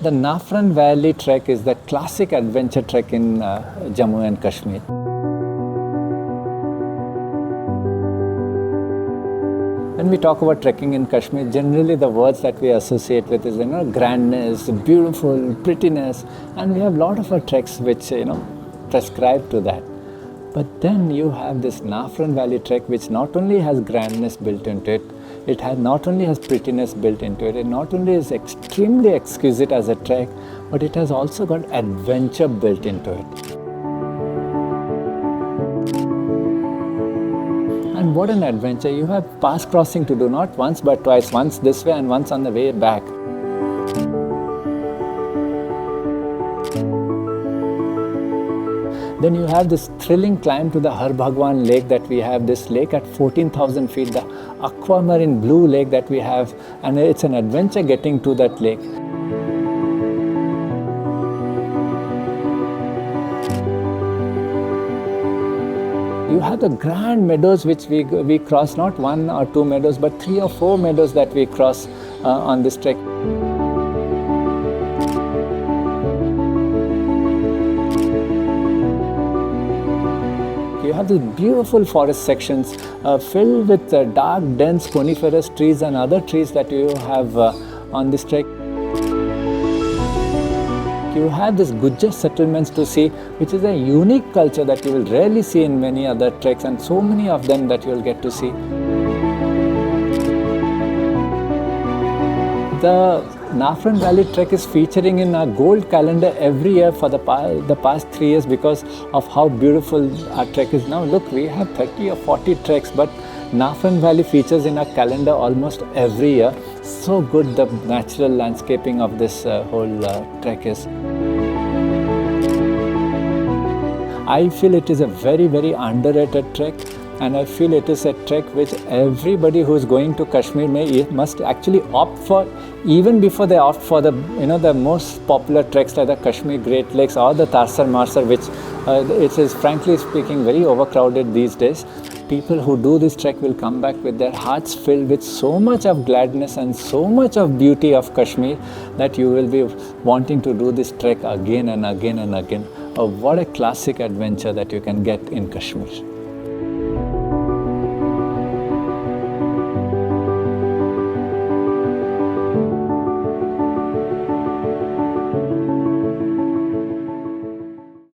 The Nafran Valley trek is the classic adventure trek in Jammu and Kashmir. When we talk about trekking in Kashmir, generally the words that we associate with is, grandness, beautiful, prettiness, and we have a lot of our treks which, prescribe to that. But then you have this Nafran Valley trek which not only has grandness built into it, not only has prettiness built into it, it not only is extremely exquisite as a trek, but it has also got adventure built into it. And what an adventure. You have pass crossing to do, not once but twice, once this way and once on the way back. Then you have this thrilling climb to the Har Bhagwan lake that we have, this lake at 14,000 feet, the aquamarine blue lake that we have, and it's an adventure getting to that lake. You have the grand meadows which we cross, not one or two meadows, but 3 or 4 meadows that we cross on this trek. You have these beautiful forest sections filled with dark, dense coniferous trees and other trees that you have on this trek. You have these Gujjar settlements to see, which is a unique culture that you will rarely see in many other treks, and so many of them that you will get to see. The Nafran Valley trek is featuring in our gold calendar every year for the past 3 years because of how beautiful our trek is. Now look, we have 30 or 40 treks, but Nafran Valley features in our calendar almost every year. So good the natural landscaping of this whole trek is. I feel it is a very, very underrated trek, and I feel it is a trek which everybody who is going to Kashmir must actually opt for, even before they opt for the most popular treks like the Kashmir Great Lakes or the Tarsar Marsar, which it is frankly speaking very overcrowded these days. People who do this trek will come back with their hearts filled with so much of gladness and so much of beauty of Kashmir that you will be wanting to do this trek again and again and again. What a classic adventure that you can get in Kashmir.